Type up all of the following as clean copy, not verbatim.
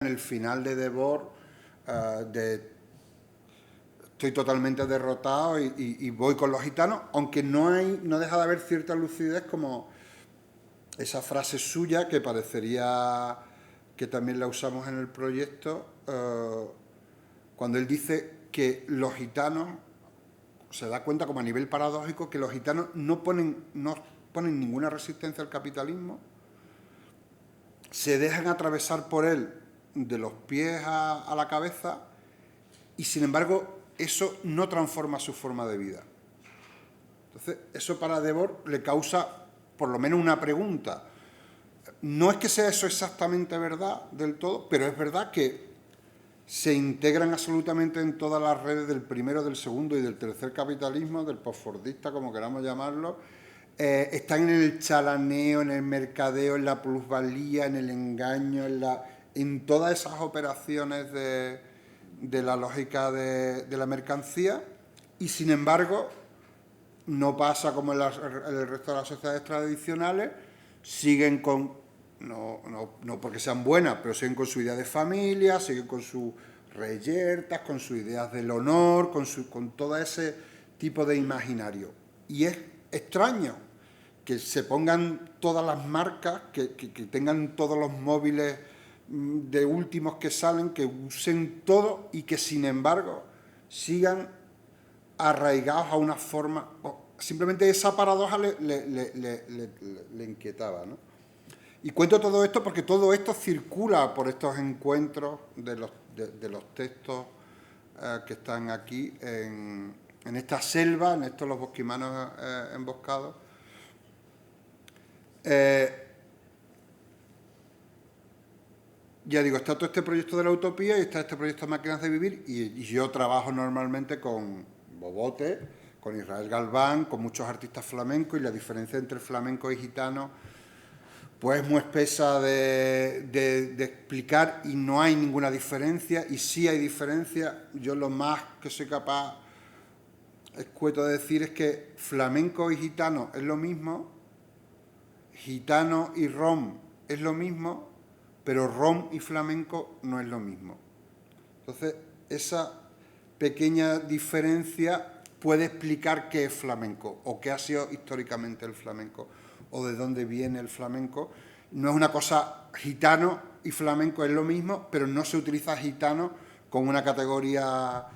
en el final de Debord, estoy totalmente derrotado y voy con los gitanos, aunque no deja de haber cierta lucidez, como esa frase suya que parecería que también la usamos en el proyecto, cuando él dice que los gitanos, se da cuenta como a nivel paradójico, que los gitanos no ponen ninguna resistencia al capitalismo, se dejan atravesar por él de los pies a la cabeza, y sin embargo eso no transforma su forma de vida. Entonces, eso para Debord le causa por lo menos una pregunta. No es que sea eso exactamente verdad del todo, pero es verdad que se integran absolutamente en todas las redes del primero, del segundo y del tercer capitalismo, del postfordista, como queramos llamarlo. Están en el chalaneo, en el mercadeo, en la plusvalía, en el engaño, en todas esas operaciones de la lógica de la mercancía, y sin embargo no pasa como en el resto de las sociedades tradicionales. Siguen con, no porque sean buenas, pero siguen con su idea de familia, siguen con sus reyertas, con sus ideas del honor, con todo ese tipo de imaginario. Y es extraño que se pongan todas las marcas, que tengan todos los móviles de últimos que salen, que usen todo, y que sin embargo sigan arraigados a una forma. Simplemente esa paradoja le inquietaba, ¿no? Y cuento todo esto porque todo esto circula por estos encuentros de los textos que están aquí en esta selva, en estos los bosquimanos emboscados. Ya digo, está todo este proyecto de la utopía y está este proyecto de Máquinas de Vivir, y yo trabajo normalmente con Bobote, con Israel Galván, con muchos artistas flamencos, y la diferencia entre flamenco y gitano pues es muy espesa de explicar, y no hay ninguna diferencia, y sí hay diferencia. Yo lo más que soy capaz escueto de decir es que flamenco y gitano es lo mismo, gitano y rom es lo mismo, pero rom y flamenco no es lo mismo. Entonces, esa pequeña diferencia puede explicar qué es flamenco, o qué ha sido históricamente el flamenco, o de dónde viene el flamenco. No es una cosa, gitano y flamenco es lo mismo, pero no se utiliza gitano como una categoría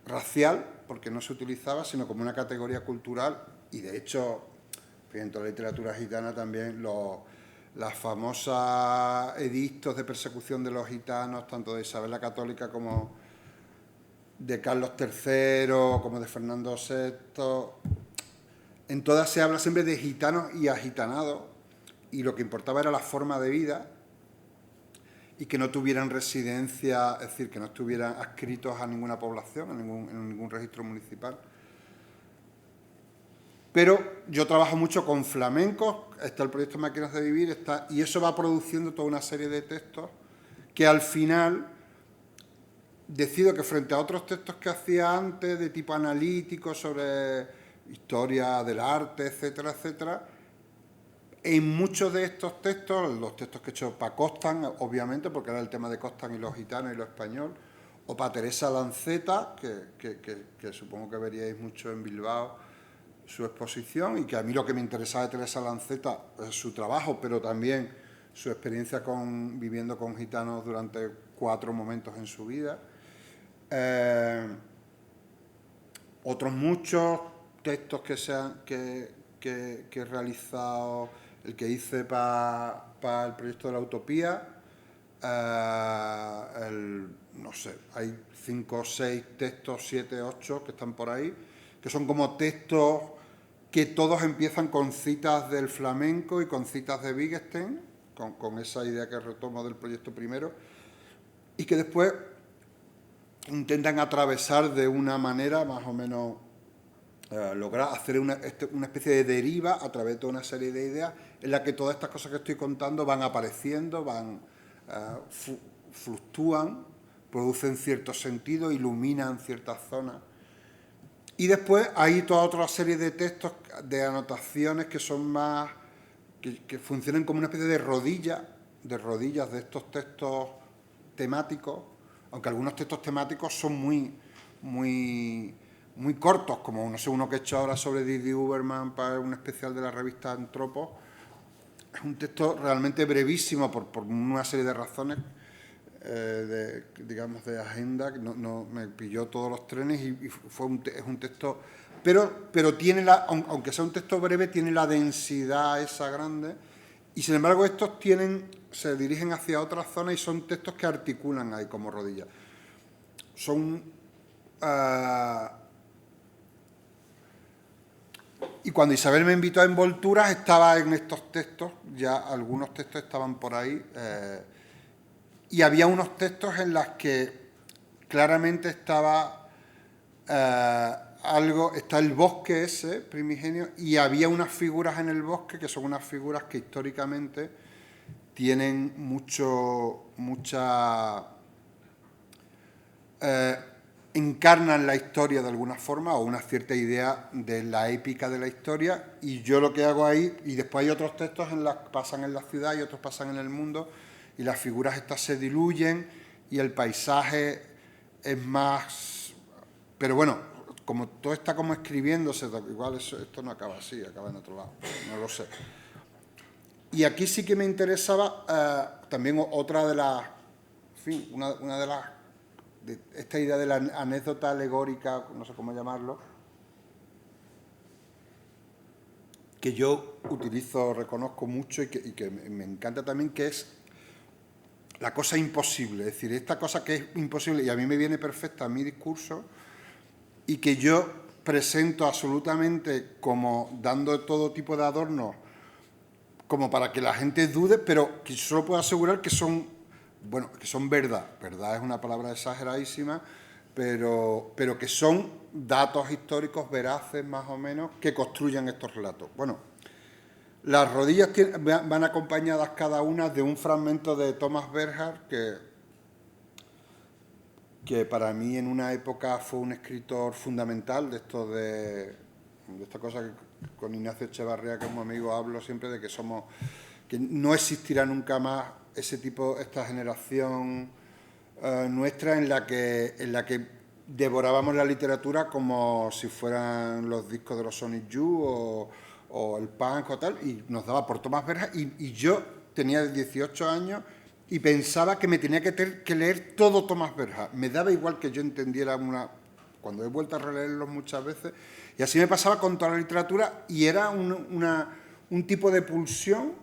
racial, porque no se utilizaba, sino como una categoría cultural. Y de hecho, dentro de la literatura gitana también las famosas edictos de persecución de los gitanos, tanto de Isabel la Católica como de Carlos III, como de Fernando VI, en todas se habla siempre de gitanos y agitanados, y lo que importaba era la forma de vida, y que no tuvieran residencia, es decir, que no estuvieran adscritos a ninguna población, en ningún registro municipal. Pero yo trabajo mucho con flamencos, está el proyecto Máquinas de Vivir, y eso va produciendo toda una serie de textos que al final decido que, frente a otros textos que hacía antes de tipo analítico sobre historia del arte, etcétera, etcétera, en muchos de estos textos, los textos que he hecho para Constant, obviamente, porque era el tema de Constant y los gitanos y lo español, o para Teresa Lanceta, que supongo que veríais mucho en Bilbao su exposición, y que a mí lo que me interesaba de Teresa Lanceta es su trabajo, pero también su experiencia viviendo con gitanos durante 4 momentos en su vida. Otros muchos textos que he realizado, el que hice para el proyecto de la utopía, no sé, hay 5 o 6 textos, 7, 8 que están por ahí, que son como textos que todos empiezan con citas del flamenco y con citas de Wittgenstein, con esa idea que retomo del proyecto primero, y que después intentan atravesar de una manera más o menos, lograr hacer una especie de deriva a través de toda una serie de ideas en la que todas estas cosas que estoy contando van apareciendo, fluctúan, producen cierto sentido, iluminan ciertas zonas. Y después hay toda otra serie de textos, de anotaciones que son más, que funcionan como una especie de rodillas de estos textos temáticos, aunque algunos textos temáticos son muy cortos, como no sé, uno que he hecho ahora sobre Didi Uberman para un especial de la revista Antropos. Es un texto realmente brevísimo por una serie de razones, digamos, de agenda, que no me pilló todos los trenes y es un texto... Pero tiene aunque sea un texto breve, tiene la densidad esa grande, y sin embargo estos se dirigen hacia otras zonas y son textos que articulan ahí como rodillas. Son... y cuando Isabel me invitó a Envolturas estaba en estos textos, ya algunos textos estaban por ahí, y había unos textos en los que claramente estaba está el bosque ese primigenio, y había unas figuras en el bosque que son unas figuras que históricamente tienen encarnan la historia de alguna forma o una cierta idea de la épica de la historia, y yo lo que hago ahí, y después hay otros textos pasan en la ciudad y otros pasan en el mundo, y las figuras estas se diluyen y el paisaje es más... Pero bueno, como todo está como escribiéndose, igual esto no acaba así, acaba en otro lado, no lo sé. Y aquí sí que me interesaba también otra de las... En fin, una de las... esta idea de la anécdota alegórica, no sé cómo llamarlo, que yo utilizo, reconozco mucho y que me encanta también, que es la cosa imposible. Es decir, esta cosa que es imposible, y a mí me viene perfecta a mi discurso, y que yo presento absolutamente como dando todo tipo de adornos, como para que la gente dude, pero que solo puedo asegurar que son, bueno, que son verdad. Verdad es una palabra exageradísima, pero que son datos históricos veraces, más o menos, que construyen estos relatos. Bueno, las rodillas van acompañadas cada una de un fragmento de Thomas Bernhard, que para mí en una época fue un escritor fundamental de esta cosa que con Ignacio Echevarría, que es un amigo, hablo siempre de que no existirá nunca más esta generación nuestra en la que devorábamos la literatura como si fueran los discos de los Sonic Youth o el punk o tal, y nos daba por Thomas Bernhard, y yo tenía 18 años y pensaba que me tenía que leer todo Thomas Bernhard. Me daba igual que yo entendiera cuando he vuelto a releerlos muchas veces, y así me pasaba con toda la literatura, y era un tipo de pulsión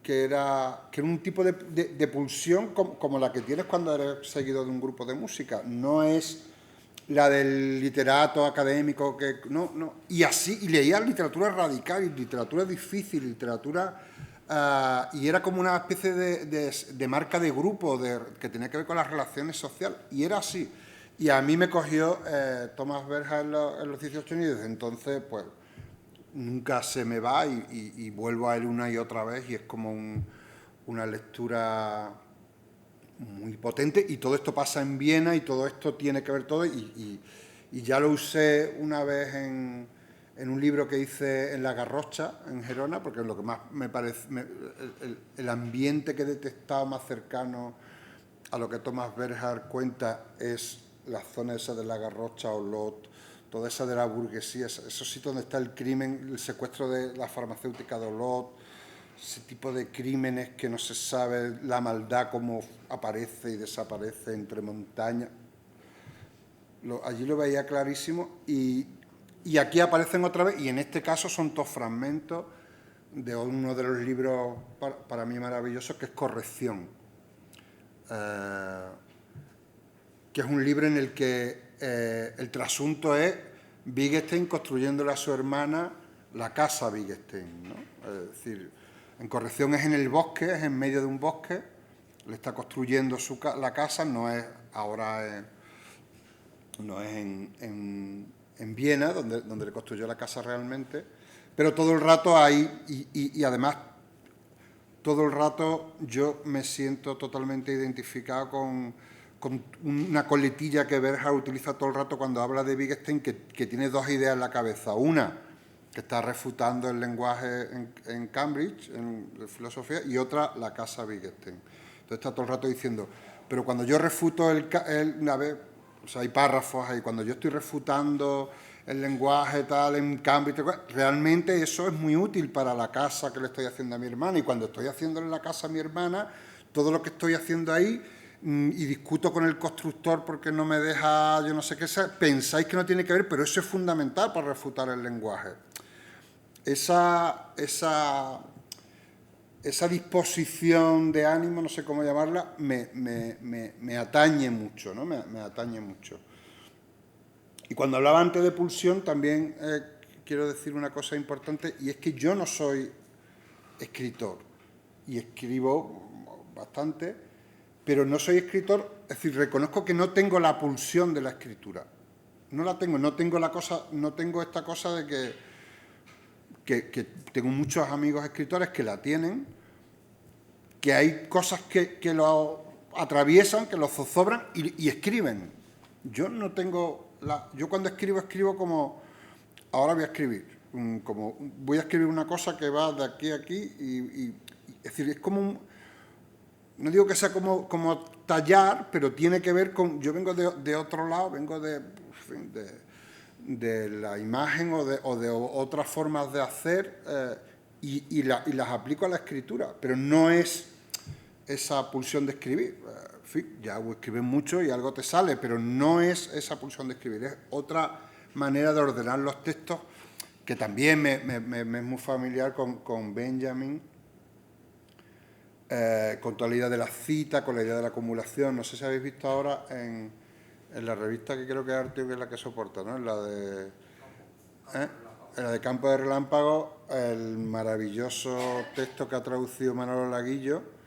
que era un tipo de pulsión como la que tienes cuando eres seguidor de un grupo de música. No es la del literato académico no. Y así, y leía literatura radical, y literatura difícil, literatura... y era como una especie de marca de grupo que tenía que ver con las relaciones sociales, y era así. Y a mí me cogió Thomas Bernhard en los 18 años, y desde entonces pues nunca se me va, y vuelvo a él una y otra vez, y es como una lectura muy potente, y todo esto pasa en Viena, y todo esto tiene que ver todo, y ya lo usé una vez en un libro que hice en La Garrocha, en Gerona, porque lo que más me parece, el ambiente que he detectado más cercano a lo que Thomas Bernhard cuenta es la zona esa de La Garrocha, Olot, toda esa de la burguesía, esos sitios donde está el crimen, el secuestro de la farmacéutica de Olot, ese tipo de crímenes que no se sabe, la maldad cómo aparece y desaparece entre montañas. Allí lo veía clarísimo, y aquí aparecen otra vez, y en este caso son todos fragmentos de uno de los libros para mí maravillosos, que es Corrección, que es un libro en el que el trasunto es Wittgenstein construyéndole a su hermana la casa Wittgenstein, ¿no? Es decir, en Corrección es en el bosque, es en medio de un bosque, le está construyendo la casa, no es en Viena, donde le construyó la casa realmente, pero todo el rato hay, y además todo el rato yo me siento totalmente identificado con una coletilla que Bernhard utiliza todo el rato cuando habla de Wittgenstein, que tiene dos ideas en la cabeza. Una, que está refutando el lenguaje en Cambridge, en filosofía, y otra, la casa Wittgenstein. Entonces está todo el rato diciendo, Pero cuando yo refuto a ver, o sea, hay párrafos ahí, cuando yo estoy refutando el lenguaje tal, en cambio, realmente eso es muy útil para la casa que le estoy haciendo a mi hermana, y cuando estoy haciéndole la casa a mi hermana, todo lo que estoy haciendo ahí, y discuto con el constructor porque no me deja, yo no sé qué, pensáis que no tiene que ver, pero eso es fundamental para refutar el lenguaje. Esa disposición de ánimo, no sé cómo llamarla, me atañe mucho, ¿no? Me atañe mucho. Y cuando hablaba antes de pulsión, también quiero decir una cosa importante, y es que yo no soy escritor, y escribo bastante, pero no soy escritor, es decir, reconozco que no tengo la pulsión de la escritura. No la tengo, no tengo esta cosa de que tengo muchos amigos escritores que la tienen, que hay cosas que lo atraviesan, que lo zozobran y escriben. Yo no tengo yo cuando escribo como ahora voy a escribir, como voy a escribir una cosa que va de aquí a aquí es decir, es como no digo que sea como tallar, pero tiene que ver con, yo vengo de otro lado, vengo de la imagen o de otras formas de hacer y las aplico a la escritura, pero no es esa pulsión de escribir. En fin, ya escribes mucho y algo te sale, pero no es esa pulsión de escribir, es otra manera de ordenar los textos que también me es muy familiar con Benjamin, con toda la idea de la cita, con la idea de la acumulación. No sé si habéis visto ahora en la revista que creo que es Arteo, que es la que soporta, ¿no? En la de Campo de Relámpago, el maravilloso texto que ha traducido Manolo Laguillo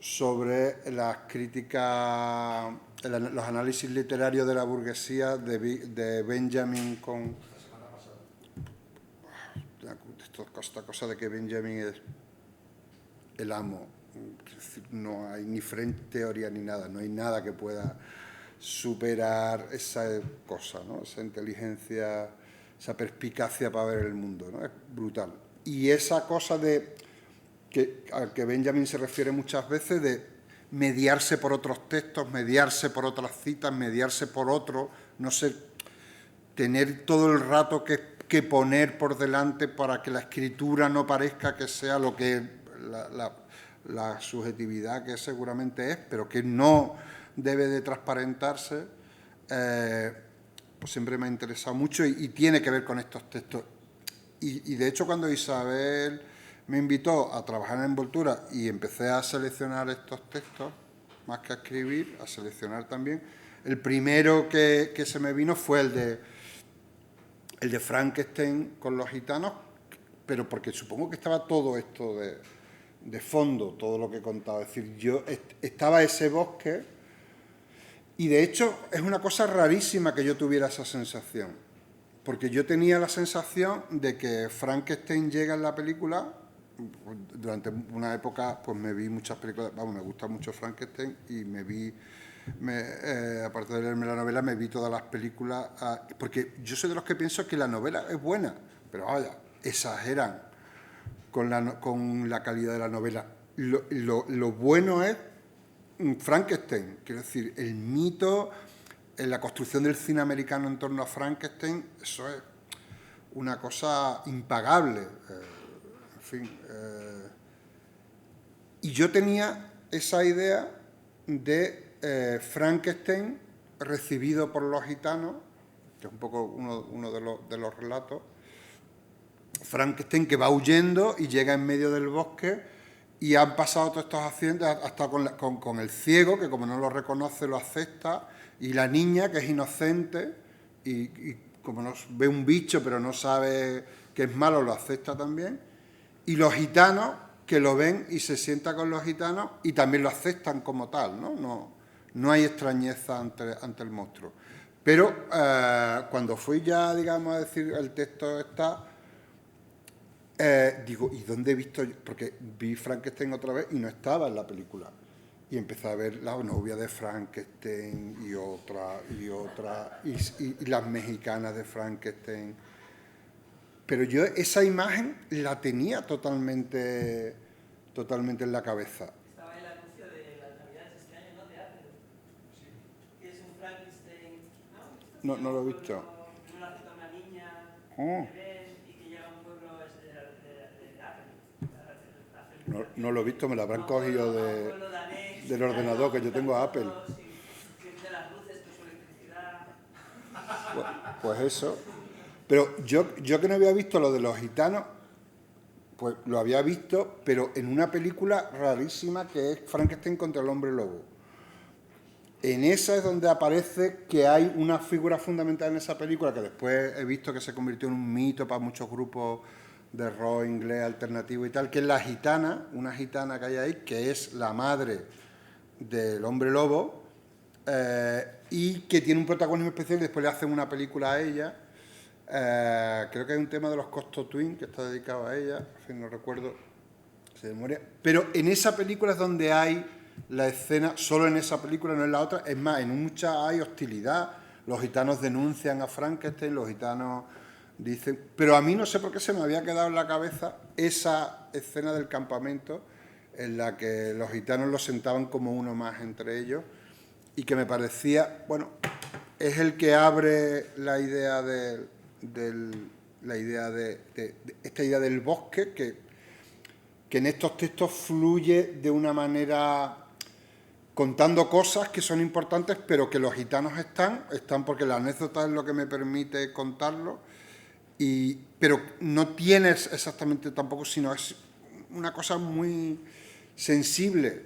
sobre las críticas, los análisis literarios de la burguesía de Benjamin con... Esta cosa de que Benjamin es el amo. No hay ni frente teoría ni nada, no hay nada que pueda superar esa cosa, ¿no? Esa inteligencia, esa perspicacia para ver el mundo, ¿no? Es brutal. Y esa cosa al que Benjamin se refiere muchas veces, de mediarse por otros textos, mediarse por otras citas, mediarse por otro, no sé, tener todo el rato que poner por delante para que la escritura no parezca que sea lo que la subjetividad que seguramente es, pero que no debe de transparentarse, pues siempre me ha interesado mucho y tiene que ver con estos textos. Y de hecho cuando Isabel me invitó a trabajar en envoltura y empecé a seleccionar estos textos, más que a escribir, a seleccionar también, el primero que se me vino fue el de Frankenstein con los gitanos, pero porque supongo que estaba todo esto de fondo, todo lo que he contado. Es decir, estaba ese bosque y de hecho es una cosa rarísima que yo tuviera esa sensación, porque yo tenía la sensación de que Frankenstein llega en la película. Durante una época pues me vi muchas películas, vamos, me gusta mucho Frankenstein y aparte de leerme la novela, me vi todas las películas, porque yo soy de los que pienso que la novela es buena, pero vaya, exageran con la calidad de la novela. Lo bueno es Frankenstein, quiero decir, el mito, la construcción del cine americano en torno a Frankenstein, eso es una cosa impagable. En fin, y yo tenía esa idea de Frankenstein recibido por los gitanos, que es un poco uno de los relatos. Frankenstein que va huyendo y llega en medio del bosque y han pasado todos estos accidentes, hasta con el ciego, que como no lo reconoce lo acepta, y la niña que es inocente y como no ve un bicho pero no sabe que es malo, lo acepta también. Y los gitanos que lo ven y se sientan con los gitanos y también lo aceptan como tal, ¿no? No hay extrañeza ante el monstruo. Pero cuando fui ya, digamos, a decir el texto está, digo, ¿y dónde he visto yo? Porque vi Frankenstein otra vez y no estaba en la película. Y empecé a ver la novia de Frankenstein y otra, y las mexicanas de Frankenstein. Pero yo esa imagen la tenía totalmente en la cabeza. Estaba el anuncio de las Navidades este año, ¿no? De Apple. Frankenstein, No, no lo he visto. Primero la cita una niña, Oh. bebés, y que llega a un pueblo de Apple. No, no lo he visto, me lo habrán cogido Pueblo danés, del ordenador, que yo tengo Apple. de las luces con su electricidad. Pues eso. Pero yo que no había visto lo de los gitanos, pues lo había visto, pero en una película rarísima que es Frankenstein contra el hombre lobo. En esa es donde aparece que hay una figura fundamental en esa película, que después he visto que se convirtió en un mito para muchos grupos de rock inglés alternativo y tal, que es la gitana, una gitana que hay ahí, que es la madre del hombre lobo, y que tiene un protagonismo especial y después le hacen una película a ella. Creo que hay un tema de los Costco Twins que está dedicado a ella, en fin, no recuerdo, se me muere. Pero en esa película es donde hay la escena, solo en esa película, no en la otra. Es más, en muchas hay hostilidad, los gitanos denuncian a Frankenstein, los gitanos dicen... Pero a mí no sé por qué se me había quedado en la cabeza esa escena del campamento en la que los gitanos los sentaban como uno más entre ellos y que me parecía, bueno, es el que abre la idea de esta idea del bosque que en estos textos fluye de una manera contando cosas que son importantes, pero que los gitanos están porque la anécdota es lo que me permite contarlo, pero no tienes exactamente tampoco, sino es una cosa muy sensible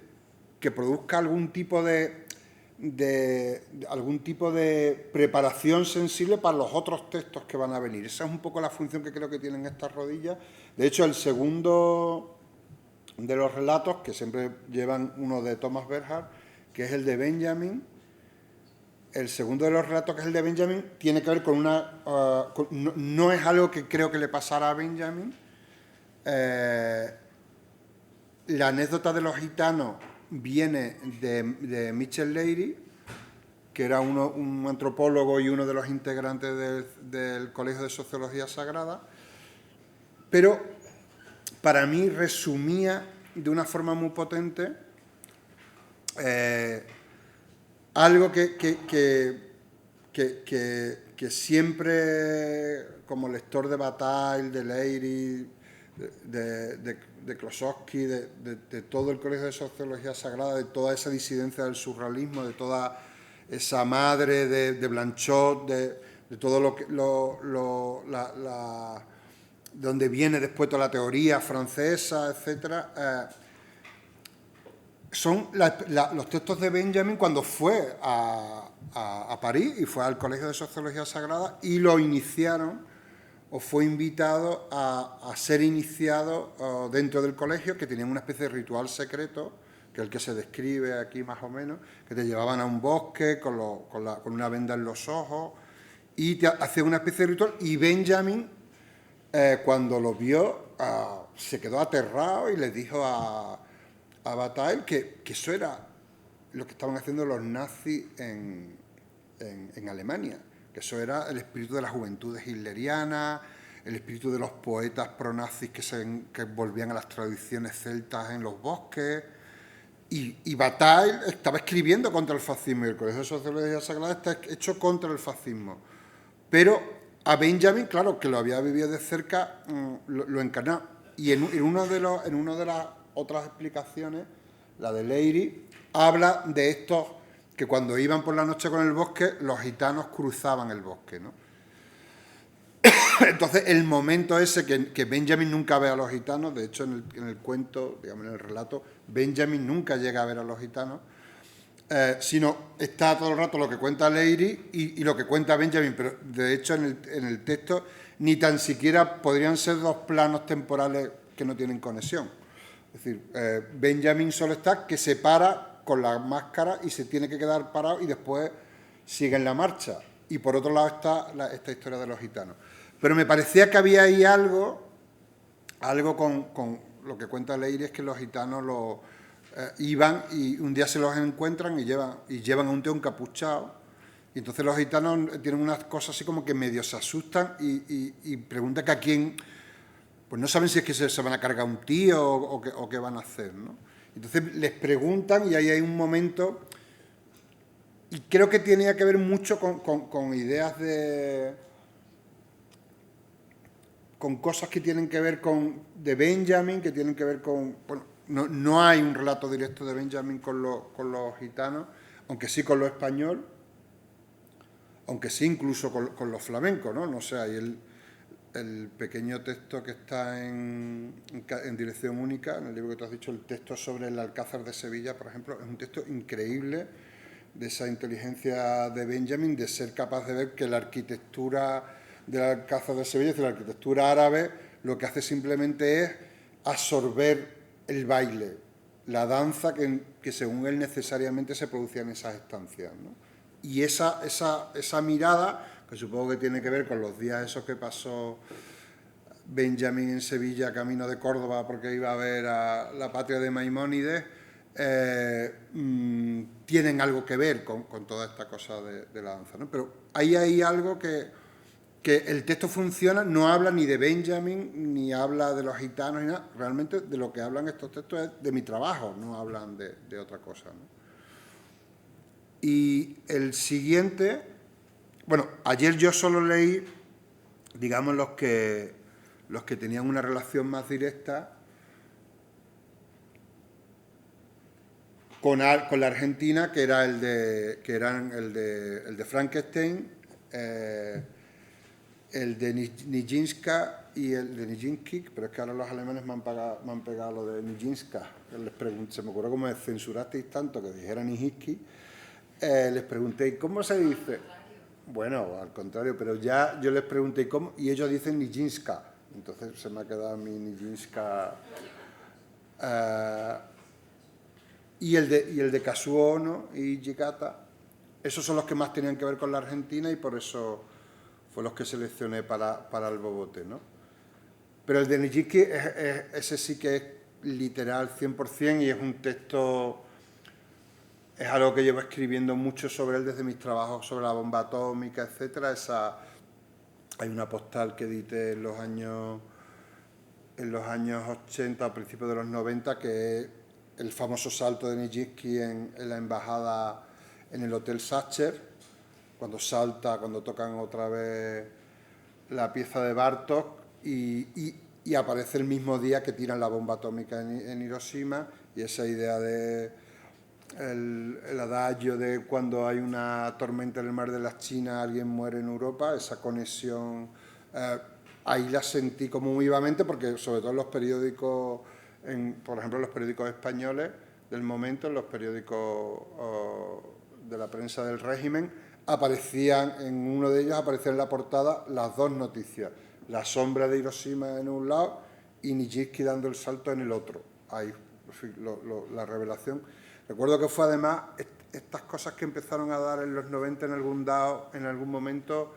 que produzca algún tipo de preparación sensible para los otros textos que van a venir. Esa es un poco la función que creo que tienen estas rodillas. De hecho, el segundo de los relatos, que siempre llevan uno de Thomas Bernhard, que es el de Benjamin, el segundo de los relatos, que es el de Benjamin, tiene que ver con una... no es algo que creo que le pasara a Benjamin. La anécdota de los gitanos viene de Mitchell Leiry, que era un antropólogo y uno de los integrantes del Colegio de Sociología Sagrada, pero para mí resumía de una forma muy potente algo que siempre, como lector de Bataille, de Leiry, de Klossowski, de todo el Colegio de Sociología Sagrada, de toda esa disidencia del surrealismo, de toda esa madre de Blanchot, de todo lo que donde viene después toda la teoría francesa, etcétera. Son los textos de Benjamin cuando fue a París y fue al Colegio de Sociología Sagrada y lo iniciaron o fue invitado a ser iniciado dentro del colegio, que tenían una especie de ritual secreto, que es el que se describe aquí más o menos, que te llevaban a un bosque con una venda en los ojos y te hacían una especie de ritual. Y Benjamin, cuando lo vio, se quedó aterrado y le dijo a Bataille que eso era lo que estaban haciendo los nazis en Alemania, que eso era el espíritu de la juventud hitleriana, el espíritu de los poetas pronazis que volvían a las tradiciones celtas en los bosques. Y Bataille estaba escribiendo contra el fascismo y el Colegio de Sociología Sagrada está hecho contra el fascismo. Pero a Benjamin, claro, que lo había vivido de cerca, lo encarnó. Y en una de las otras explicaciones, la de Leiry, habla de estos que cuando iban por la noche con el bosque, los gitanos cruzaban el bosque, ¿no? Entonces, el momento ese que Benjamin nunca ve a los gitanos, de hecho, en el cuento, digamos, en el relato, Benjamin nunca llega a ver a los gitanos, sino está todo el rato lo que cuenta Leiry y lo que cuenta Benjamin, pero de hecho en el texto ni tan siquiera podrían ser dos planos temporales que no tienen conexión. Es decir, Benjamin solo está que se para con la máscara y se tiene que quedar parado y después sigue en la marcha. Y por otro lado está esta historia de los gitanos. Pero me parecía que había ahí algo con lo que cuenta Leiry, es que los gitanos iban y un día se los encuentran y llevan a un tío encapuchado. Y entonces los gitanos tienen unas cosas así como que medio se asustan y preguntan que a quién... Pues no saben si es que se van a cargar un tío o qué van a hacer, ¿no? Entonces les preguntan y ahí hay un momento y creo que tenía que ver mucho con ideas de... con cosas que tienen que ver de Benjamin, que tienen que ver con... Bueno, no hay un relato directo de Benjamin con los gitanos, aunque sí con lo español, aunque sí incluso con los flamencos, ¿no? No sé, hay el pequeño texto que está en dirección única, en el libro que tú has dicho, el texto sobre el Alcázar de Sevilla, por ejemplo, es un texto increíble de esa inteligencia de Benjamin, de ser capaz de ver que la arquitectura del Alcázar de Sevilla, es decir, la arquitectura árabe, lo que hace simplemente es absorber el baile, la danza que según él necesariamente se producía en esas estancias, ¿no? Y esa mirada, que supongo que tiene que ver con los días esos que pasó Benjamin en Sevilla, camino de Córdoba, porque iba a ver a la patria de Maimónides, tienen algo que ver con toda esta cosa de la danza, ¿no? Pero ahí hay algo que el texto funciona, no habla ni de Benjamin, ni habla de los gitanos, ni nada. Realmente de lo que hablan estos textos es de mi trabajo, no hablan de otra cosa, ¿no? Y el siguiente, bueno, ayer yo solo leí, digamos, los que tenían una relación más directa con la Argentina, que eran el de Frankenstein, el de Nijinska y el de Nijinsky, pero es que ahora los alemanes me han pegado lo de Nijinska. Se me ocurrió como censurasteis tanto que dijera Nijinsky. Les pregunté, ¿cómo se dice? Bueno, al contrario, pero ya yo les pregunté cómo, y ellos dicen Nijinska. Entonces se me ha quedado mi Nijinska. Y el de Kazuo Ono y Jikata, esos son los que más tenían que ver con la Argentina y por eso fue los que seleccioné para el bobote, ¿no? Pero el de Nijinsky, ese sí que es literal 100% y es un texto... Es algo que llevo escribiendo mucho sobre él desde mis trabajos sobre la bomba atómica, etcétera. Hay una postal que edité en los años 80, a principios de los 90, que es el famoso salto de Nijinsky en la embajada en el Hotel Sacher, cuando tocan otra vez la pieza de Bartók y aparece el mismo día que tiran la bomba atómica en Hiroshima, y esa idea de el adagio de cuando hay una tormenta en el mar de las Chinas alguien muere en Europa, esa conexión ahí la sentí como muy vivamente, porque sobre todo en los periódicos, por ejemplo en los periódicos españoles del momento, en los periódicos de la prensa del régimen, en uno de ellos aparecían en la portada las dos noticias, la sombra de Hiroshima en un lado y Nijinsky dando el salto en el otro. Ahí la revelación. Recuerdo que fue además estas cosas que empezaron a dar en los 90 en algún momento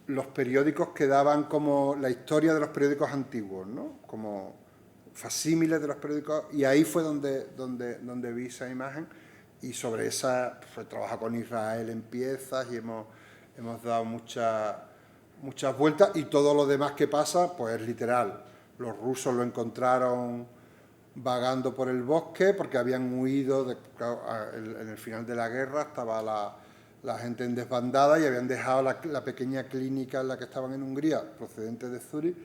los periódicos que daban como la historia de los periódicos antiguos, ¿no? Como facsímiles de los periódicos, y ahí fue donde vi esa imagen, y sobre esa pues, trabaja con Israel en piezas y hemos dado muchas vueltas, y todo lo demás que pasa pues es literal. Los rusos lo encontraron vagando por el bosque porque habían huido en el final de la guerra, estaba la gente en desbandada y habían dejado la pequeña clínica en la que estaban en Hungría, procedente de Zúrich,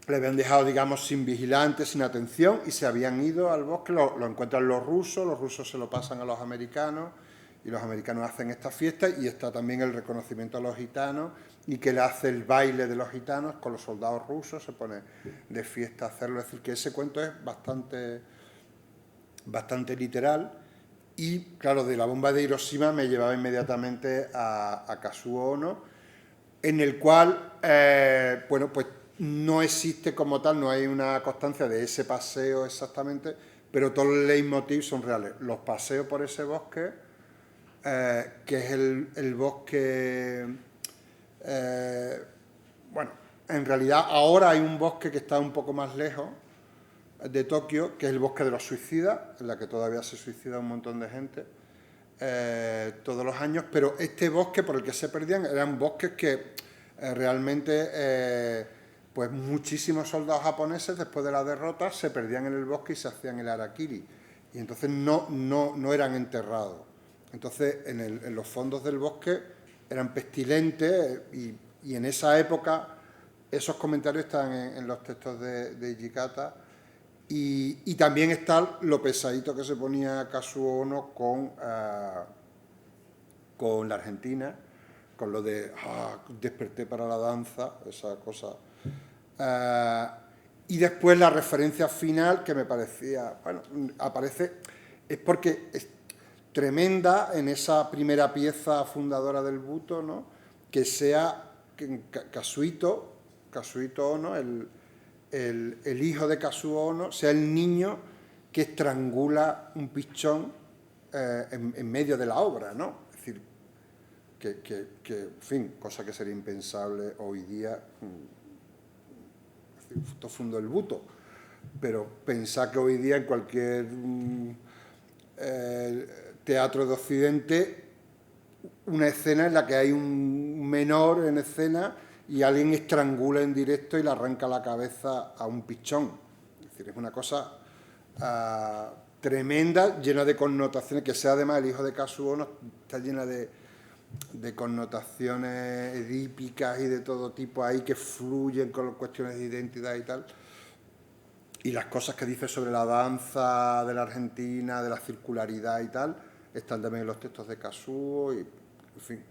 le habían dejado, digamos, sin vigilantes, sin atención, y se habían ido al bosque. Lo encuentran los rusos se lo pasan a los americanos, y los americanos hacen esta fiesta, y está también el reconocimiento a los gitanos, y que le hace el baile de los gitanos con los soldados rusos, se pone de fiesta a hacerlo. Es decir, que ese cuento es bastante literal, y claro, de la bomba de Hiroshima me llevaba inmediatamente a Kazuo Ono, en el cual, bueno, pues no existe como tal, no hay una constancia de ese paseo exactamente, pero todos los leitmotiv son reales. Los paseos por ese bosque, que es el bosque... bueno, en realidad ahora hay un bosque que está un poco más lejos de Tokio, que es el bosque de los suicidas, en la que todavía se suicida un montón de gente todos los años, pero este bosque por el que se perdían eran bosques que realmente pues muchísimos soldados japoneses después de la derrota se perdían en el bosque y se hacían el harakiri, y entonces no eran enterrados. Entonces, en los fondos del bosque eran pestilentes y en esa época esos comentarios están en los textos de Hijikata y también está lo pesadito que se ponía Kazuo Ono con la Argentina, con lo de desperté para la danza, esa cosa. Y después la referencia final que me parecía, bueno, aparece, es porque es tremenda en esa primera pieza fundadora del Buto, ¿no? Que sea Kazuhito Ono, el hijo de Kazuo Ono, sea el niño que estrangula un pichón en medio de la obra, ¿no? Es decir, en fin, cosa que sería impensable hoy día. Esto fundó el Buto, pero pensar que hoy día en cualquier teatro de Occidente, una escena en la que hay un menor en escena y alguien estrangula en directo y le arranca la cabeza a un pichón. Es decir, es una cosa tremenda, llena de connotaciones, que sea además el hijo de Kazuo Ono, está llena de connotaciones edípicas y de todo tipo ahí que fluyen con cuestiones de identidad y tal. Y las cosas que dice sobre la danza de la Argentina, de la circularidad y tal, están también en los textos de Kazuo, y, en fin,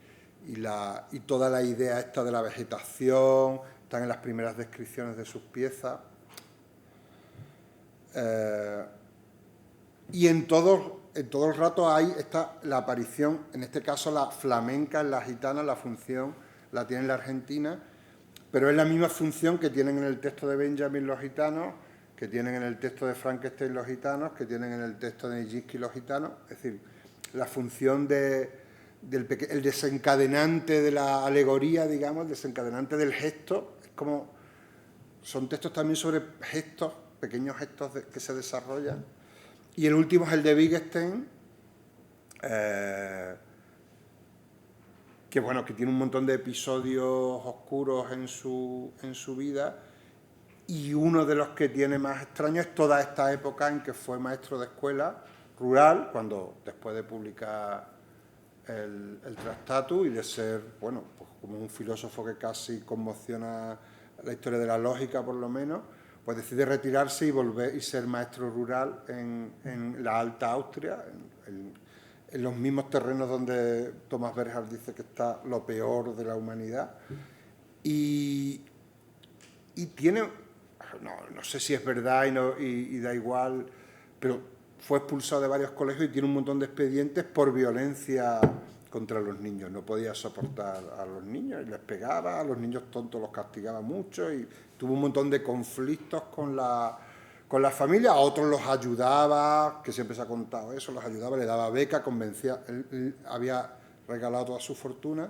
y toda la idea esta de la vegetación, están en las primeras descripciones de sus piezas. Y en todo el rato está la aparición, en este caso la flamenca en la gitana, la función la tiene en la Argentina, pero es la misma función que tienen en el texto de Benjamin los gitanos, que tienen en el texto de Frankenstein los gitanos, que tienen en el texto de Nijinsky los gitanos. Es decir, la función el desencadenante de la alegoría, digamos, el desencadenante del gesto, es como, son textos también sobre gestos, pequeños gestos que se desarrollan. Y el último es el de Wittgenstein, que bueno, que tiene un montón de episodios oscuros en su vida, y uno de los que tiene más extraño es toda esta época en que fue maestro de escuela rural, cuando después de publicar el Tractatus y de ser, bueno, pues como un filósofo que casi conmociona la historia de la lógica, por lo menos, pues decide retirarse y volver y ser maestro rural en la Alta Austria, en los mismos terrenos donde Thomas Bernhard dice que está lo peor de la humanidad. Y tiene, no sé si es verdad y da igual, pero fue expulsado de varios colegios y tiene un montón de expedientes por violencia contra los niños. No podía soportar a los niños y les pegaba, a los niños tontos los castigaba mucho y tuvo un montón de conflictos con la familia. A otros los ayudaba, que siempre se ha contado eso, los ayudaba, le daba beca, convencía. Él había regalado toda su fortuna,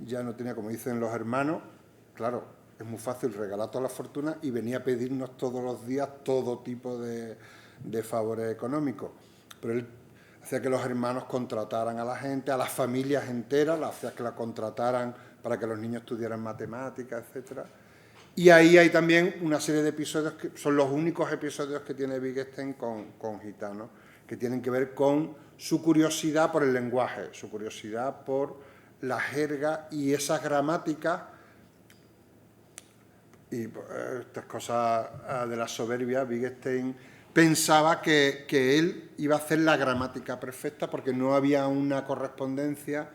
ya no tenía, como dicen los hermanos, claro, es muy fácil regalar toda la fortuna y venía a pedirnos todos los días todo tipo de favores económicos. Pero él hacía que los hermanos contrataran a la gente, a las familias enteras, hacía que la contrataran para que los niños estudiaran matemáticas, etcétera. Y ahí hay también una serie de episodios que son los únicos episodios que tiene Wittgenstein con gitanos, que tienen que ver con su curiosidad por el lenguaje, su curiosidad por la jerga y esas gramáticas y estas cosas de la soberbia. Wittgenstein pensaba que él iba a hacer la gramática perfecta porque no había una correspondencia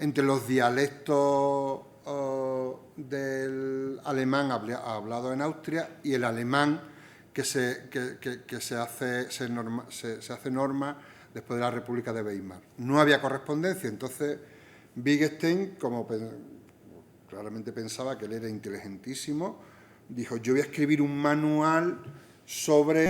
entre los dialectos del alemán hablado en Austria y el alemán que se hace norma después de la República de Weimar. No había correspondencia, entonces Wittgenstein, como claramente pensaba que él era inteligentísimo, dijo: yo voy a escribir un manual sobre